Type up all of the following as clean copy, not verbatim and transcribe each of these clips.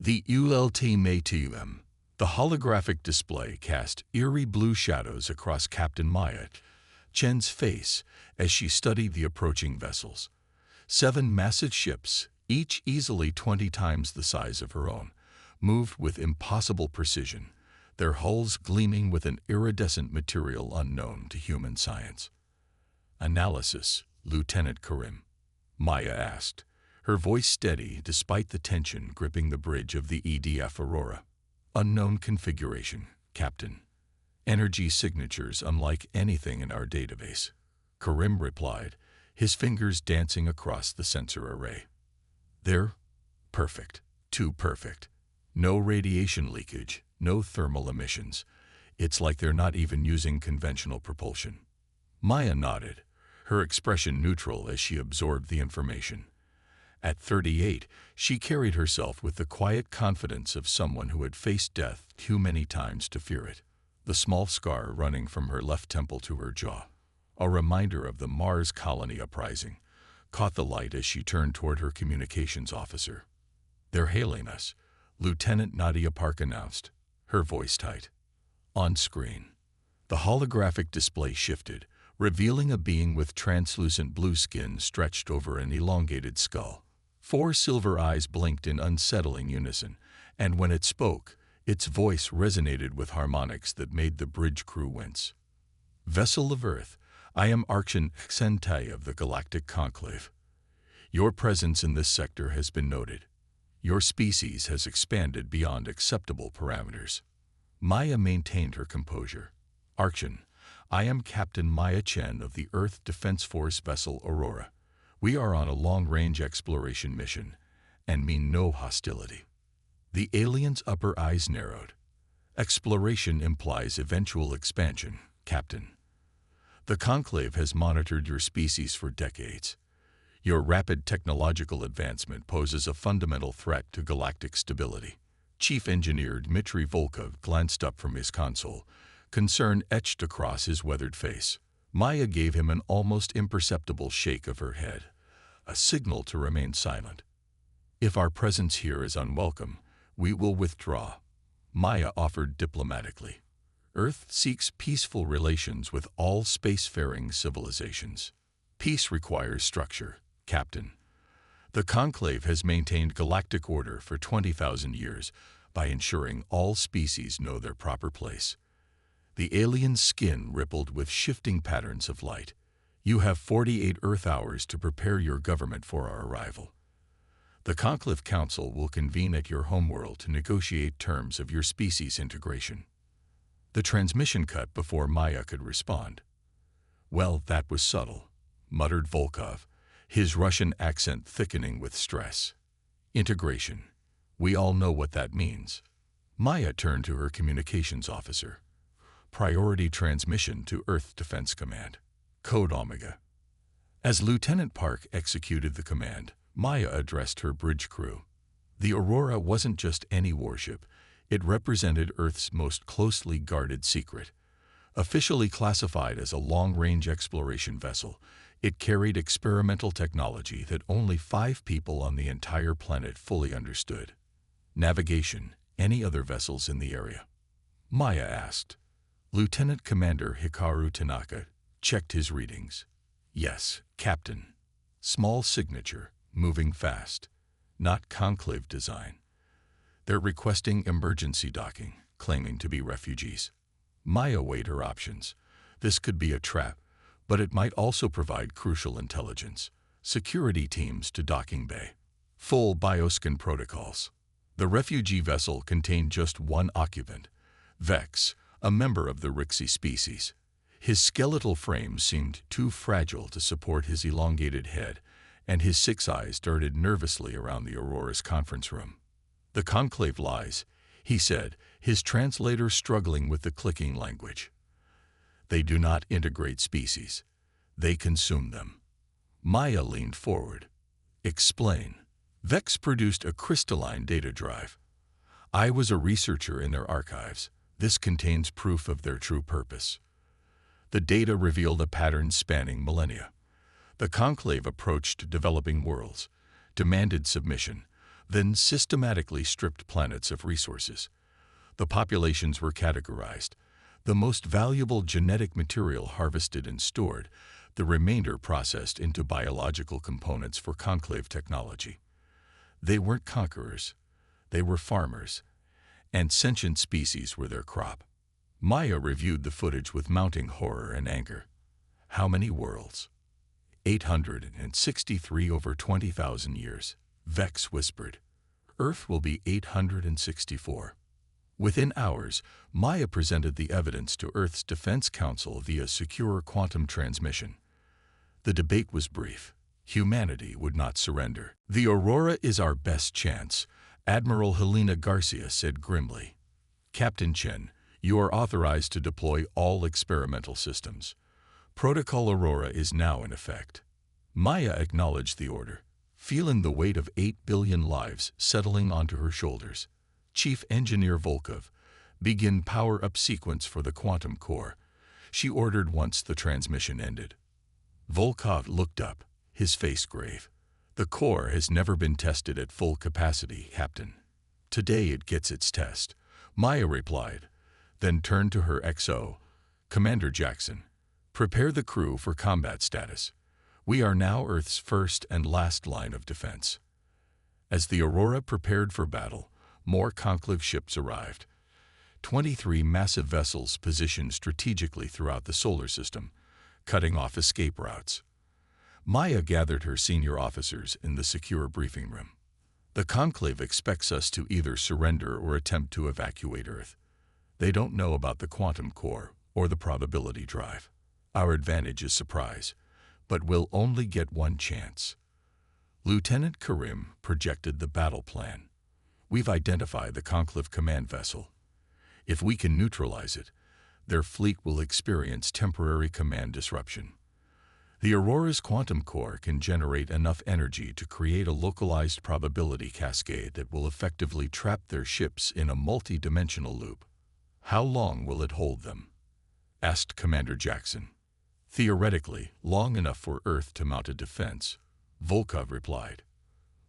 The ultimate. The holographic display cast eerie blue shadows across Captain Maya Chen's face as she studied the approaching vessels. 7 massive ships, each easily 20 times the size of her own, moved with impossible precision, their hulls gleaming with an iridescent material unknown to human science. "Analysis, Lieutenant Karim?" Maya asked, her voice steady despite the tension gripping the bridge of the EDF Aurora. "Unknown configuration, Captain. Energy signatures unlike anything in our database," Karim replied, his fingers dancing across the sensor array. "They're perfect. Too perfect. No radiation leakage, no thermal emissions. It's like they're not even using conventional propulsion." Maya nodded, her expression neutral as she absorbed the information. At 38, she carried herself with the quiet confidence of someone who had faced death too many times to fear it. The small scar running from her left temple to her jaw, a reminder of the Mars colony uprising, caught the light as she turned toward her communications officer. "They're hailing us," Lieutenant Nadia Park announced, her voice tight. On screen, the holographic display shifted, revealing a being with translucent blue skin stretched over an elongated skull. 4 silver eyes blinked in unsettling unison, and when it spoke, its voice resonated with harmonics that made the bridge crew wince. "Vessel of Earth, I am Archon Sentai of the Galactic Conclave. Your presence in this sector has been noted. Your species has expanded beyond acceptable parameters." Maya maintained her composure. "Archon, I am Captain Maya Chen of the Earth Defense Force vessel Aurora. We are on a long-range exploration mission and mean no hostility." The alien's upper eyes narrowed. "Exploration implies eventual expansion, Captain. The Conclave has monitored your species for decades. Your rapid technological advancement poses a fundamental threat to galactic stability." Chief Engineer Dmitry Volkov glanced up from his console, concern etched across his weathered face. Maya gave him an almost imperceptible shake of her head, a signal to remain silent. "If our presence here is unwelcome, we will withdraw," Maya offered diplomatically. "Earth seeks peaceful relations with all spacefaring civilizations. Peace requires structure, Captain. The Conclave has maintained galactic order for 20,000 years by ensuring all species know their proper place." The alien's skin rippled with shifting patterns of light. "You have 48 Earth hours to prepare your government for our arrival. The Galactic Council will convene at your homeworld to negotiate terms of your species integration." The transmission cut before Maya could respond. "Well, that was subtle," muttered Volkov, his Russian accent thickening with stress. "Integration. We all know what that means." Maya turned to her communications officer. "Priority transmission to Earth Defense Command. Code Omega." As Lieutenant Park executed the command, Maya addressed her bridge crew. The Aurora wasn't just any warship. It represented Earth's most closely guarded secret. Officially classified as a long-range exploration vessel, it carried experimental technology that only 5 people on the entire planet fully understood. "Navigation, any other vessels in the area?" Maya asked. Lieutenant Commander Hikaru Tanaka checked his readings. "Yes, Captain." Small signature, moving fast. Not conclave design. "They're requesting emergency docking, claiming to be refugees." Maya weighed her options. This could be a trap, but it might also provide crucial intelligence. Security teams to docking bay. Full bioscan protocols. The refugee vessel contained just one occupant, Vex, a member of the Rixie species. His skeletal frame seemed too fragile to support his elongated head, and his 6 eyes darted nervously around the Aurora's conference room. "The Conclave lies," he said, his translator struggling with the clicking language. "They do not integrate species. They consume them." Maya leaned forward. "Explain." Vex produced a crystalline data drive. "I was a researcher in their archives. This contains proof of their true purpose." The data revealed a pattern spanning millennia. The Conclave approached developing worlds, demanded submission, then systematically stripped planets of resources. The populations were categorized, the most valuable genetic material harvested and stored, the remainder processed into biological components for conclave technology. They weren't conquerors, they were farmers, and sentient species were their crop. Maya reviewed the footage with mounting horror and anger. How many worlds? 863 over 20,000 years, Vex whispered. Earth will be 864. Within hours, Maya presented the evidence to Earth's Defense Council via secure quantum transmission. The debate was brief. Humanity would not surrender. The Aurora is our best chance, Admiral Helena Garcia said grimly. Captain Chen, you are authorized to deploy all experimental systems. Protocol Aurora is now in effect. Maya acknowledged the order, feeling the weight of 8 billion lives settling onto her shoulders. Chief Engineer Volkov, begin power-up sequence for the quantum core, she ordered once the transmission ended. Volkov looked up, his face grave. The core has never been tested at full capacity, Captain. Today it gets its test, Maya replied, then turned to her XO. Commander Jackson, prepare the crew for combat status. We are now Earth's first and last line of defense. As the Aurora prepared for battle, more conclave ships arrived. 23 massive vessels positioned strategically throughout the solar system, cutting off escape routes. Maya gathered her senior officers in the secure briefing room. The conclave expects us to either surrender or attempt to evacuate Earth. They don't know about the quantum core or the probability drive. Our advantage is surprise, but we'll only get one chance. Lieutenant Karim projected the battle plan. We've identified the conclave command vessel. If we can neutralize it, their fleet will experience temporary command disruption. The Aurora's quantum core can generate enough energy to create a localized probability cascade that will effectively trap their ships in a multi-dimensional loop. How long will it hold them? Asked Commander Jackson. Theoretically, long enough for Earth to mount a defense, Volkov replied.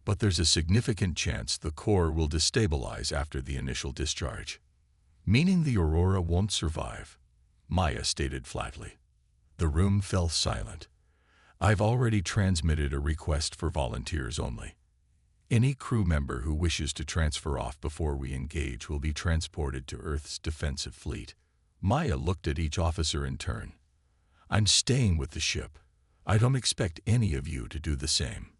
But there's a significant chance the core will destabilize after the initial discharge. Meaning the Aurora won't survive, Maya stated flatly. The room fell silent. I've already transmitted a request for volunteers only. Any crew member who wishes to transfer off before we engage will be transported to Earth's defensive fleet. Maya looked at each officer in turn. I'm staying with the ship. I don't expect any of you to do the same.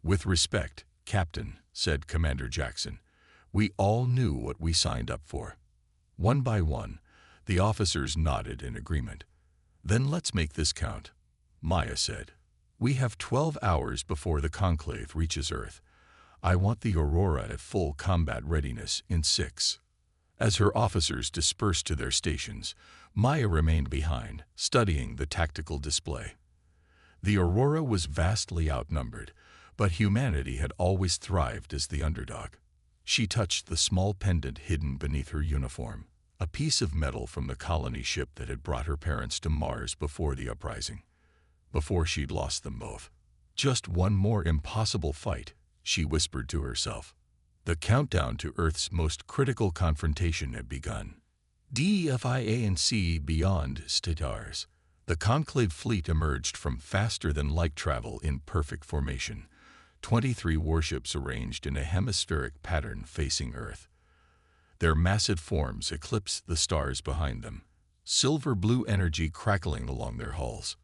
With respect, Captain, said Commander Jackson, we all knew what we signed up for. One by one, the officers nodded in agreement. Then let's make this count, Maya said. We have 12 hours before the conclave reaches Earth. I want the Aurora at full combat readiness in 6. As her officers dispersed to their stations, Maya remained behind, studying the tactical display. The Aurora was vastly outnumbered, but humanity had always thrived as the underdog. She touched the small pendant hidden beneath her uniform, a piece of metal from the colony ship that had brought her parents to Mars before the uprising. Before she'd lost them both. Just one more impossible fight, she whispered to herself. The countdown to Earth's most critical confrontation had begun. DEFI and C beyond stars. The conclave fleet emerged from faster-than-light travel in perfect formation. 23 warships arranged in a hemispheric pattern facing Earth. Their massive forms eclipsed the stars behind them, silver-blue energy crackling along their hulls.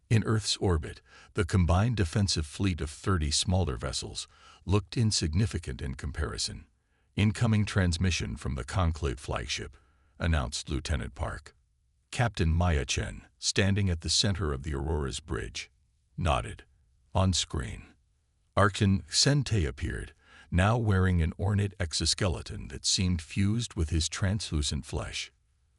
In Earth's orbit, the combined defensive fleet of 30 smaller vessels looked insignificant in comparison. Incoming transmission from the conclave flagship, announced Lieutenant Park. Captain Maya Chen, standing at the center of the Aurora's bridge, nodded. On screen, Arkan Sente appeared, now wearing an ornate exoskeleton that seemed fused with his translucent flesh.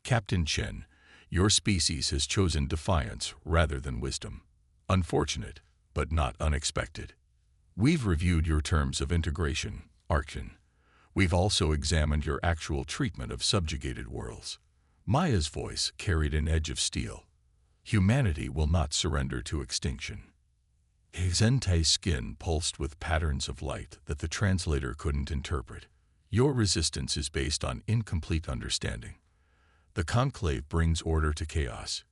Captain Chen, your species has chosen defiance rather than wisdom. Unfortunate, but not unexpected. We've reviewed your terms of integration, Arkan. We've also examined your actual treatment of subjugated worlds. Maya's voice carried an edge of steel. Humanity will not surrender to extinction. Xentei's skin pulsed with patterns of light that the translator couldn't interpret. Your resistance is based on incomplete understanding. The Conclave brings order to chaos.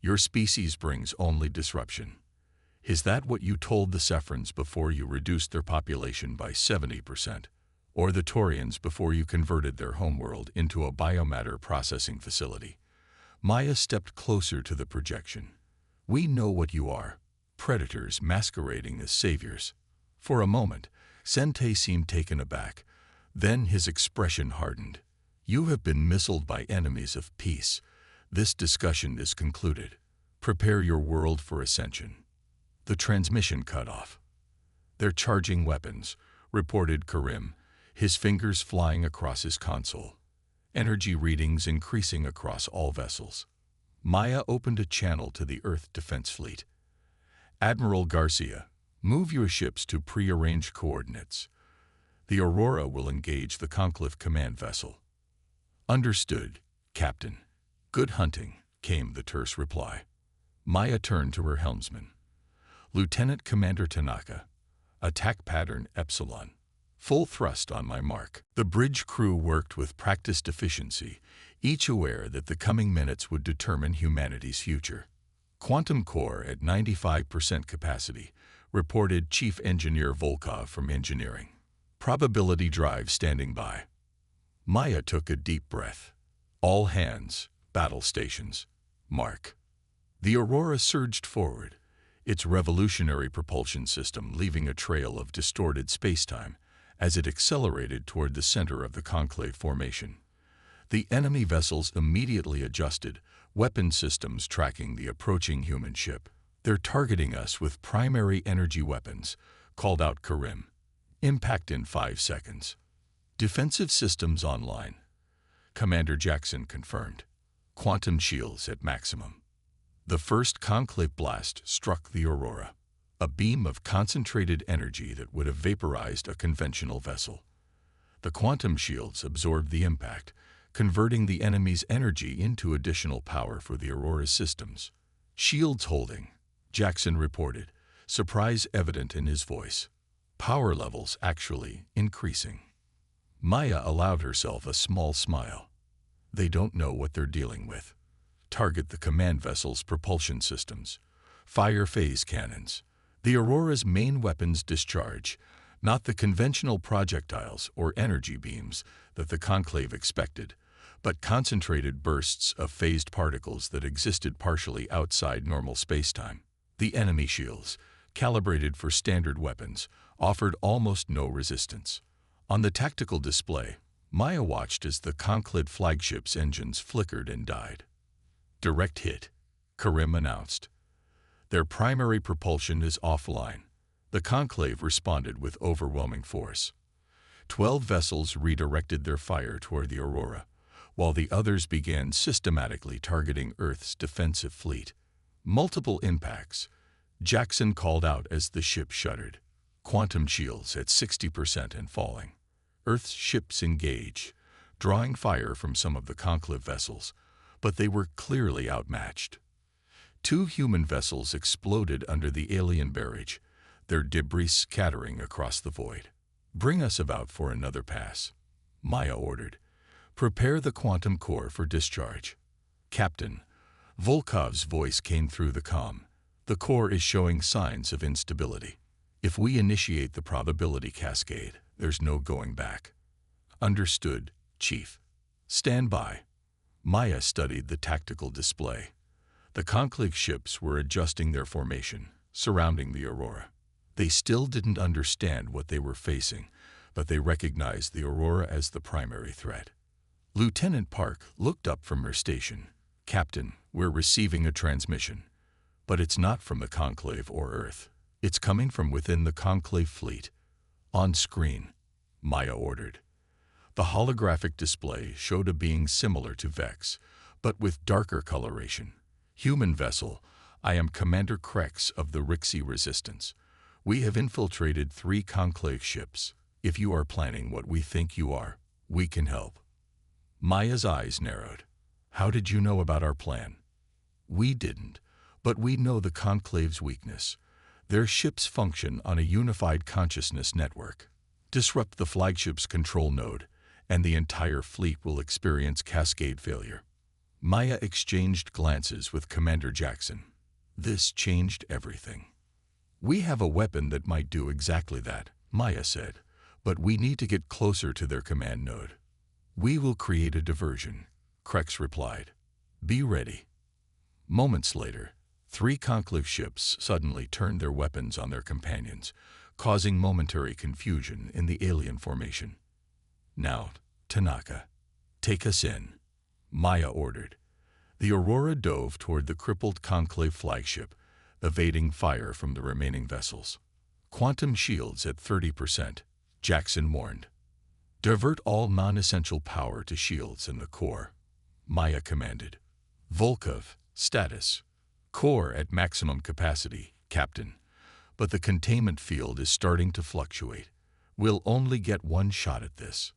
Your species brings only disruption. Is that what you told the Sephrons before you reduced their population by 70%? Or the Taurians before you converted their homeworld into a biomatter processing facility? Maya stepped closer to the projection. We know what you are, predators masquerading as saviors. For a moment, Xentei seemed taken aback. Then his expression hardened. You have been missiled by enemies of peace. This discussion is concluded. Prepare your world for ascension. The transmission cut off. They're charging weapons, reported Karim, his fingers flying across his console. Energy readings increasing across all vessels. Maya opened a channel to the Earth Defense Fleet. Admiral Garcia, move your ships to prearranged coordinates. The Aurora will engage the Conclave command vessel. Understood, Captain. Good hunting, came the terse reply. Maya turned to her helmsman. Lieutenant Commander Tanaka, attack pattern Epsilon. Full thrust on my mark. The bridge crew worked with practiced efficiency, each aware that the coming minutes would determine humanity's future. Quantum core at 95% capacity, reported Chief Engineer Volkov from Engineering. Probability drive standing by. Maya took a deep breath. All hands, battle stations, mark. The Aurora surged forward, its revolutionary propulsion system leaving a trail of distorted spacetime as it accelerated toward the center of the Conclave formation. The enemy vessels immediately adjusted, weapon systems tracking the approaching human ship. They're targeting us with primary energy weapons, called out Karim. Impact in 5 seconds. Defensive systems online. Commander Jackson confirmed. Quantum shields at maximum. The first conclave blast struck the Aurora, a beam of concentrated energy that would have vaporized a conventional vessel. The quantum shields absorbed the impact, converting the enemy's energy into additional power for the Aurora's systems. Shields holding, Jackson reported, surprise evident in his voice. Power levels actually increasing. Maya allowed herself a small smile. They don't know what they're dealing with. Target the command vessel's propulsion systems. Fire phase cannons. The Aurora's main weapons discharge, not the conventional projectiles or energy beams that the Conclave expected, but concentrated bursts of phased particles that existed partially outside normal spacetime. The enemy shields, calibrated for standard weapons, offered almost no resistance. On the tactical display, Maya watched as the Conclave flagship's engines flickered and died. Direct hit, Karim announced. Their primary propulsion is offline. The Conclave responded with overwhelming force. 12 vessels redirected their fire toward the Aurora, while the others began systematically targeting Earth's defensive fleet. Multiple impacts, Jackson called out as the ship shuddered. Quantum shields at 60% and falling. Earth's ships engage, drawing fire from some of the Conclave vessels, but they were clearly outmatched. 2 human vessels exploded under the alien barrage, their debris scattering across the void. Bring us about for another pass, Maya ordered. Prepare the quantum core for discharge. Captain, Volkov's voice came through the comm. The core is showing signs of instability. If we initiate the probability cascade, there's no going back. Understood, Chief. Stand by. Maya studied the tactical display. The Conclave ships were adjusting their formation, surrounding the Aurora. They still didn't understand what they were facing, but they recognized the Aurora as the primary threat. Lieutenant Park looked up from her station. Captain, we're receiving a transmission. But it's not from the Conclave or Earth. It's coming from within the Conclave fleet. On screen, Maya ordered. The holographic display showed a being similar to Vex, but with darker coloration. Human vessel, I am Commander Krex of the Rixie Resistance. We have infiltrated 3 Conclave ships. If you are planning what we think you are, we can help. Maya's eyes narrowed. How did you know about our plan? We didn't, but we know the Conclave's weakness. Their ships function on a unified consciousness network. Disrupt the flagship's control node, and the entire fleet will experience cascade failure. Maya exchanged glances with Commander Jackson. This changed everything. We have a weapon that might do exactly that, Maya said, but we need to get closer to their command node. We will create a diversion, Krex replied. Be ready. Moments later, 3 conclave ships suddenly turned their weapons on their companions, causing momentary confusion in the alien formation. Now, Tanaka, take us in, Maya ordered. The Aurora dove toward the crippled conclave flagship, evading fire from the remaining vessels. Quantum shields at 30%, Jackson warned. Divert all non-essential power to shields in the core, Maya commanded. Volkov, status. Core at maximum capacity, Captain. But the containment field is starting to fluctuate. We'll only get one shot at this.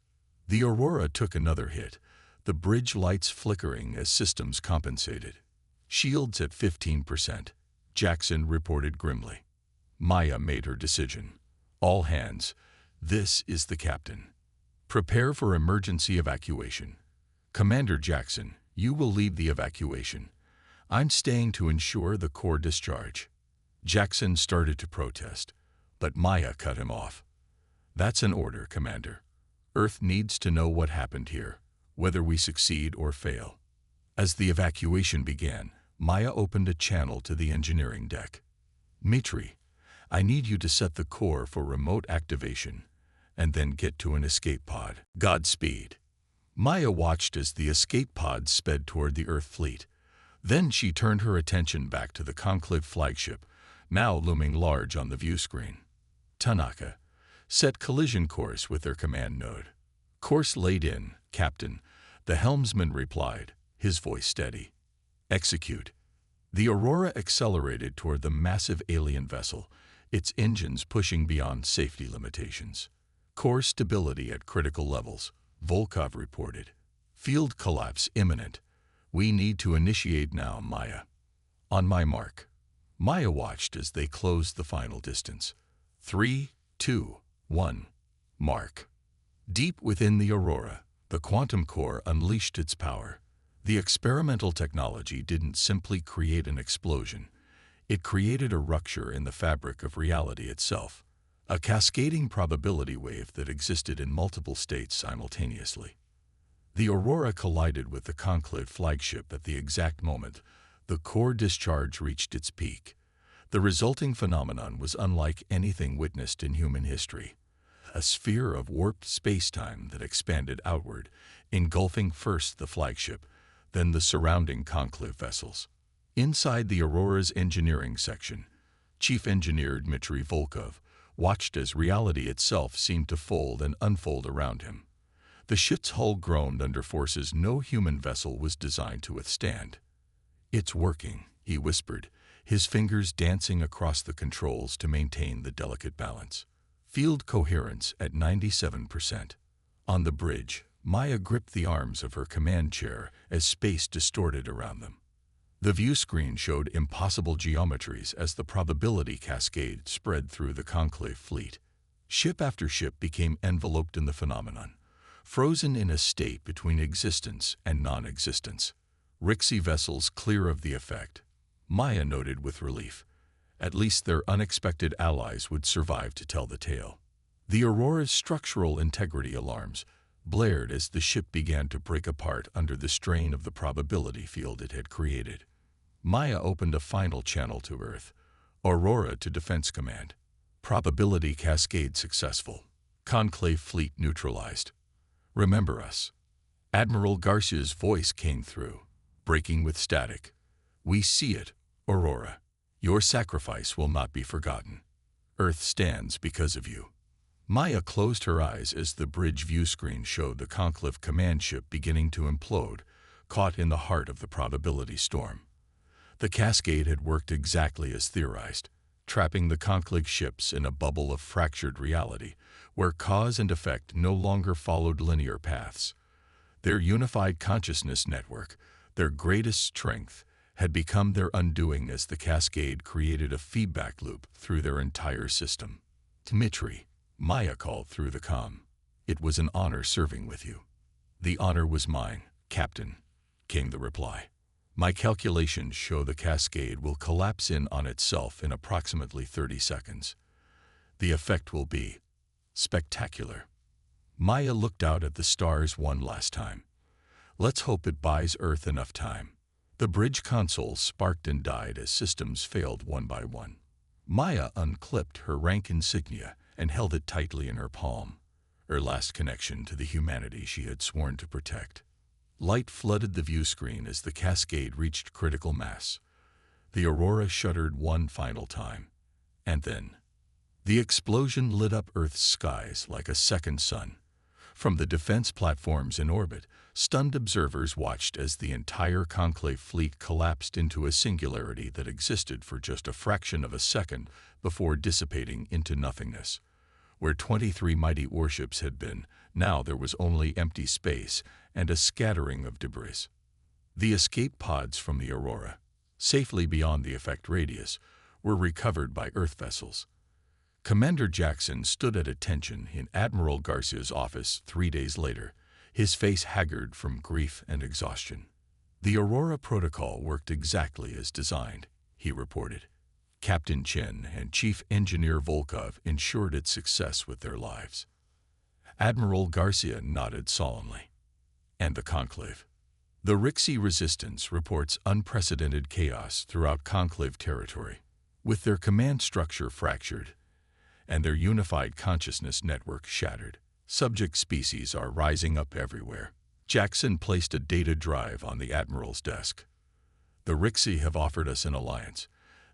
The Aurora took another hit, the bridge lights flickering as systems compensated. Shields at 15%, Jackson reported grimly. Maya made her decision. All hands, this is the captain. Prepare for emergency evacuation. Commander Jackson, you will lead the evacuation. I'm staying to ensure the core discharge. Jackson started to protest, but Maya cut him off. That's an order, Commander. Earth needs to know what happened here, whether we succeed or fail. As the evacuation began, Maya opened a channel to the engineering deck. Mitri, I need you to set the core for remote activation, and then get to an escape pod. Godspeed. Maya watched as the escape pod sped toward the Earth fleet. Then she turned her attention back to the conclave flagship, now looming large on the view screen. Tanaka, set collision course with their command node. Course laid in, Captain, the helmsman replied, his voice steady. Execute. The Aurora accelerated toward the massive alien vessel, its engines pushing beyond safety limitations. Core stability at critical levels, Volkov reported. Field collapse imminent. We need to initiate now, Maya. On my mark. Maya watched as they closed the final distance. 3, 2, 1. Mark. Deep within the Aurora, the quantum core unleashed its power. The experimental technology didn't simply create an explosion. It created a rupture in the fabric of reality itself, a cascading probability wave that existed in multiple states simultaneously. The Aurora collided with the conclave flagship at the exact moment the core discharge reached its peak. The resulting phenomenon was unlike anything witnessed in human history. A sphere of warped space-time that expanded outward, engulfing first the flagship, then the surrounding conclave vessels. Inside the Aurora's engineering section, Chief Engineer Dmitry Volkov watched as reality itself seemed to fold and unfold around him. The ship's hull groaned under forces no human vessel was designed to withstand. It's working, he whispered, his fingers dancing across the controls to maintain the delicate balance. Field coherence at 97%. On the bridge, Maya gripped the arms of her command chair as space distorted around them. The view screen showed impossible geometries as the probability cascade spread through the conclave fleet. Ship after ship became enveloped in the phenomenon, frozen in a state between existence and non-existence. Rixie vessels clear of the effect, Maya noted with relief. At least their unexpected allies would survive to tell the tale. The Aurora's structural integrity alarms blared as the ship began to break apart under the strain of the probability field it had created. Maya opened a final channel to Earth, Aurora to Defense Command. Probability cascade successful. Conclave fleet neutralized. Remember us. Admiral Garcia's voice came through, breaking with static. We see it, Aurora. Your sacrifice will not be forgotten. Earth stands because of you. Maya closed her eyes as the bridge view screen showed the conclave command ship beginning to implode, caught in the heart of the probability storm. The cascade had worked exactly as theorized, trapping the conclave ships in a bubble of fractured reality, where cause and effect no longer followed linear paths. Their unified consciousness network, their greatest strength, had become their undoing as the cascade created a feedback loop through their entire system. "Dmitri," Maya called through the comm. "It was an honor serving with you." "The honor was mine, Captain," came the reply. "My calculations show the cascade will collapse in on itself in approximately 30 seconds. The effect will be spectacular." Maya looked out at the stars one last time. "Let's hope it buys Earth enough time." The bridge console sparked and died as systems failed one by one. Maya unclipped her rank insignia and held it tightly in her palm, her last connection to the humanity she had sworn to protect. Light flooded the view screen as the cascade reached critical mass. The Aurora shuddered one final time, and then the explosion lit up Earth's skies like a second sun. From the defense platforms in orbit, stunned observers watched as the entire Conclave fleet collapsed into a singularity that existed for just a fraction of a second before dissipating into nothingness. Where 23 mighty warships had been, now there was only empty space and a scattering of debris. The escape pods from the Aurora, safely beyond the effect radius, were recovered by Earth vessels. Commander Jackson stood at attention in Admiral Garcia's office 3 days later, his face haggard from grief and exhaustion. "The Aurora protocol worked exactly as designed," he reported. "Captain Chen and Chief Engineer Volkov ensured its success with their lives." Admiral Garcia nodded solemnly. "And the Conclave?" "The Rixie Resistance reports unprecedented chaos throughout Conclave territory. With their command structure fractured and their unified consciousness network shattered, subject species are rising up everywhere." Jackson placed a data drive on the Admiral's desk. "The Rixie have offered us an alliance.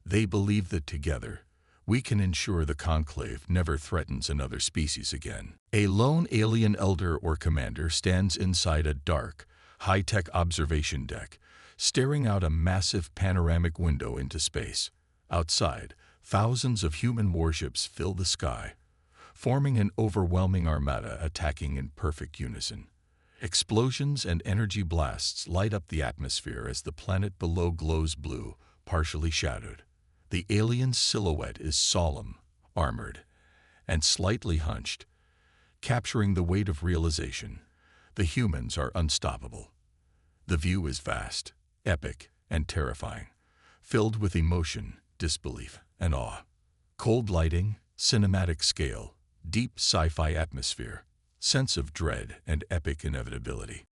They believe that together, we can ensure the Conclave never threatens another species again." A lone alien elder or commander stands inside a dark, high-tech observation deck, staring out a massive panoramic window into space. Outside, thousands of human warships fill the sky, forming an overwhelming armada attacking in perfect unison. Explosions and energy blasts light up the atmosphere as the planet below glows blue, partially shadowed. The alien's silhouette is solemn, armored, and slightly hunched, capturing the weight of realization. The humans are unstoppable. The view is vast, epic, and terrifying, filled with emotion, disbelief, and awe. Cold lighting, cinematic scale, deep sci-fi atmosphere, sense of dread and epic inevitability.